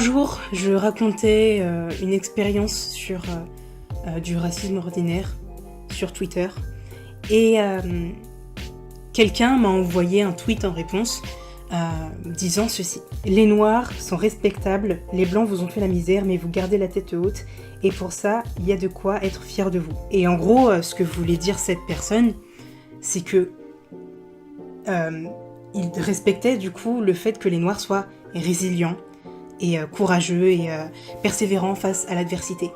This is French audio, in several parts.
jour, je racontais une expérience sur du racisme ordinaire sur Twitter et quelqu'un m'a envoyé un tweet en réponse disant ceci. Les noirs sont respectables, les blancs vous ont fait la misère mais vous gardez la tête haute et pour ça, il y a de quoi être fier de vous. Et en gros, ce que voulait dire cette personne, c'est que il respectait du coup le fait que les noirs soient résilients et courageux et persévérants face à l'adversité.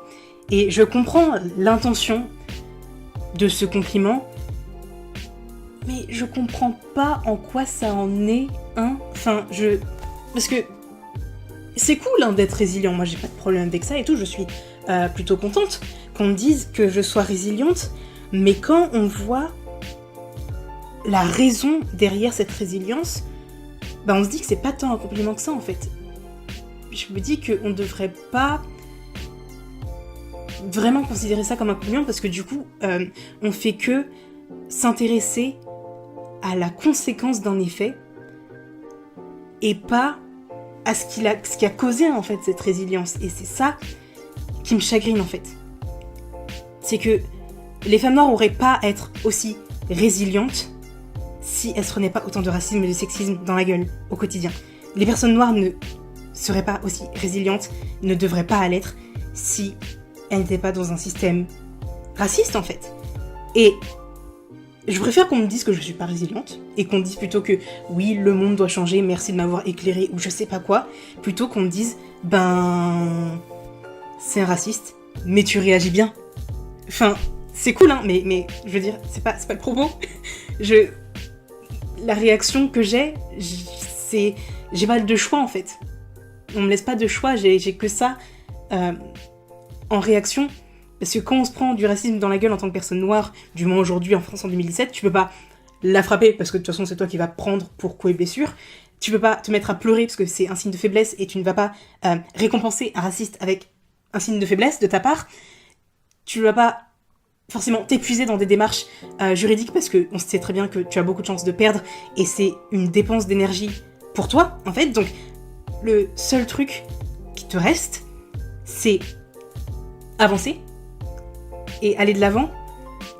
Et je comprends l'intention de ce compliment, mais je comprends pas en quoi ça en est un. Parce que c'est cool hein, d'être résilient, moi j'ai pas de problème avec ça et tout, je suis plutôt contente qu'on me dise que je sois résiliente, mais quand on voit la raison derrière cette résilience, bah on se dit que c'est pas tant un compliment que ça en fait. Je me dis qu'on ne devrait pas vraiment considérer ça comme un compliment parce que du coup, on fait que s'intéresser à la conséquence d'un effet et pas à ce qui a causé en fait cette résilience. Et c'est ça qui me chagrine en fait. C'est que les femmes noires n'auraient pas à être aussi résilientes si elles se prenaient pas autant de racisme et de sexisme dans la gueule au quotidien. Les personnes noires ne seraient pas aussi résilientes, ne devraient pas l'être si elles n'étaient pas dans un système raciste en fait. Et je préfère qu'on me dise que je suis pas résiliente et qu'on me dise plutôt que oui, le monde doit changer, merci de m'avoir éclairé ou je sais pas quoi, plutôt qu'on me dise c'est un raciste, mais tu réagis bien. Enfin, c'est cool hein, mais je veux dire, c'est pas le propos. La réaction que j'ai pas de choix en fait. On me laisse pas de choix, j'ai que ça en réaction. Parce que quand on se prend du racisme dans la gueule en tant que personne noire, du moins aujourd'hui en France en 2017, tu peux pas la frapper parce que de toute façon c'est toi qui vas prendre pour coups et blessures. Tu peux pas te mettre à pleurer parce que c'est un signe de faiblesse et tu ne vas pas récompenser un raciste avec un signe de faiblesse de ta part. Tu ne vas pas forcément t'épuiser dans des démarches juridiques parce qu'on sait très bien que tu as beaucoup de chances de perdre et c'est une dépense d'énergie pour toi en fait. Donc le seul truc qui te reste, c'est avancer et aller de l'avant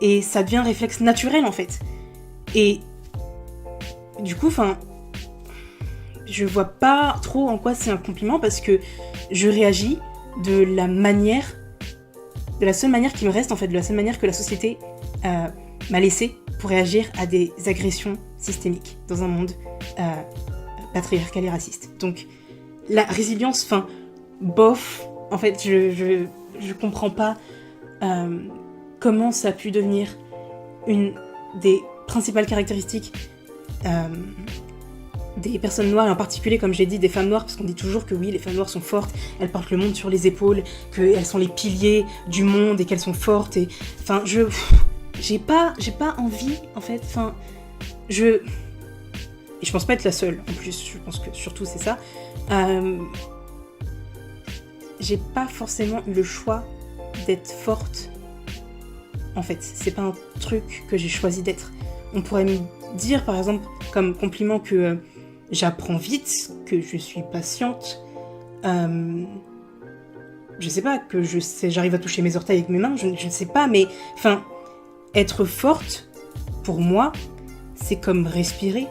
et ça devient un réflexe naturel en fait. Et du coup, je vois pas trop en quoi c'est un compliment parce que je réagis de la seule manière qui me reste en fait, de la seule manière que la société m'a laissé pour réagir à des agressions systémiques dans un monde patriarcal et raciste. Donc la résilience, bof, en fait je comprends pas comment ça a pu devenir une des principales caractéristiques des personnes noires, et en particulier, comme j'ai dit, des femmes noires, parce qu'on dit toujours que oui, les femmes noires sont fortes, elles portent le monde sur les épaules, qu'elles sont les piliers du monde et qu'elles sont fortes, et j'ai pas envie, en fait, et je pense pas être la seule, en plus, je pense que surtout c'est ça, j'ai pas forcément eu le choix d'être forte, en fait, c'est pas un truc que j'ai choisi d'être. On pourrait me dire, par exemple, comme compliment que j'apprends vite, que je suis patiente, je sais pas, que j'arrive à toucher mes orteils avec mes mains, je ne sais pas, mais être forte, pour moi, c'est comme respirer.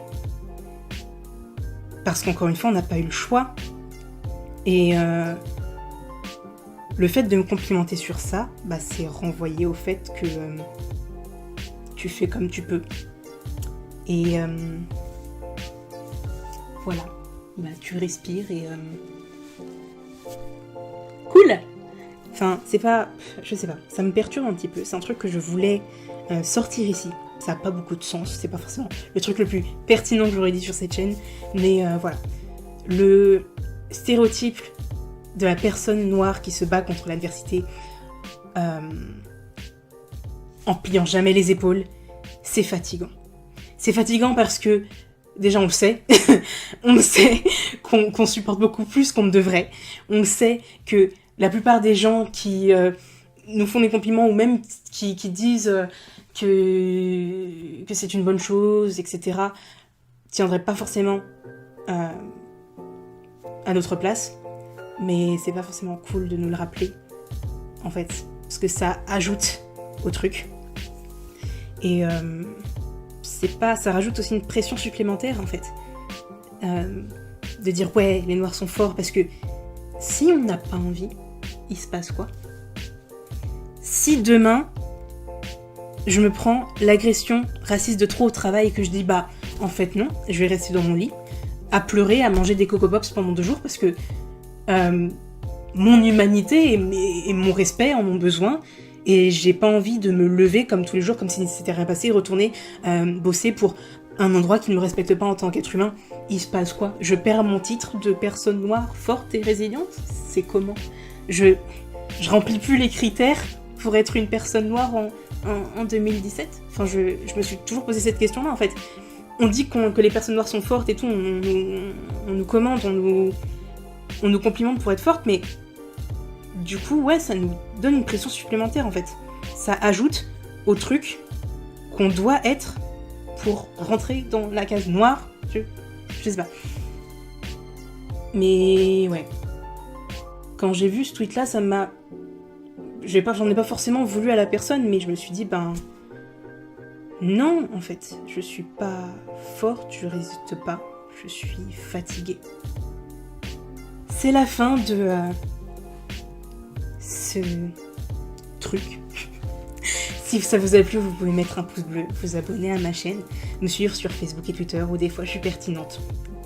Parce qu'encore une fois, on n'a pas eu le choix. Et le fait de me complimenter sur ça, c'est renvoyer au fait que tu fais comme tu peux. Et voilà, tu respires et cool. C'est pas, je sais pas, ça me perturbe un petit peu. C'est un truc que je voulais sortir ici. Ça a pas beaucoup de sens, c'est pas forcément le truc le plus pertinent que j'aurais dit sur cette chaîne, mais voilà. Le stéréotype de la personne noire qui se bat contre l'adversité en pliant jamais les épaules, c'est fatigant. C'est fatigant parce que, déjà on le sait, on le sait qu'on supporte beaucoup plus qu'on ne devrait. On le sait que la plupart des gens qui nous font des compliments ou même qui disent que c'est une bonne chose, etc., tiendraient pas forcément à notre place. mais c'est pas forcément cool de nous le rappeler, en fait, parce que ça ajoute au truc. Et ça rajoute aussi une pression supplémentaire, en fait. De dire, ouais, les noirs sont forts, parce que si on n'a pas envie, il se passe quoi ? Si demain, je me prends l'agression raciste de trop au travail et que je dis, bah, en fait non, je vais rester dans mon lit, à pleurer, à manger des Coco Pops pendant 2 jours, parce que mon humanité et mon respect en ont besoin, et j'ai pas envie de me lever comme tous les jours, comme si c'était rien passé, et retourner bosser pour un endroit qui ne me respecte pas en tant qu'être humain. Il se passe quoi ? Je perds mon titre de personne noire forte et résiliente ? C'est comment ? Je remplis plus les critères pour être une personne noire en 2017 ? Enfin, je me suis toujours posé cette question-là, en fait. On dit que les personnes noires sont fortes et tout, on nous commande, on nous complimente pour être forte, mais du coup, ouais, ça nous donne une pression supplémentaire, en fait. Ça ajoute au truc qu'on doit être pour rentrer dans la case noire. Je sais pas. Mais ouais. Quand j'ai vu ce tweet-là, ça m'a... J'en ai pas forcément voulu à la personne, mais je me suis dit, non, en fait, je suis pas forte, je résiste pas, je suis fatiguée. C'est la fin de ce truc. Si ça vous a plu, vous pouvez mettre un pouce bleu, vous abonner à ma chaîne, me suivre sur Facebook et Twitter, où des fois je suis pertinente,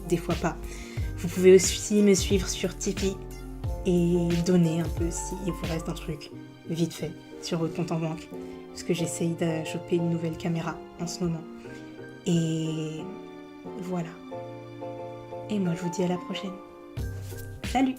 des fois pas. Vous pouvez aussi me suivre sur Tipeee et donner un peu s'il vous reste un truc vite fait sur votre compte en banque, parce que j'essaye de choper une nouvelle caméra en ce moment. Et voilà. Et moi je vous dis à la prochaine. Salut!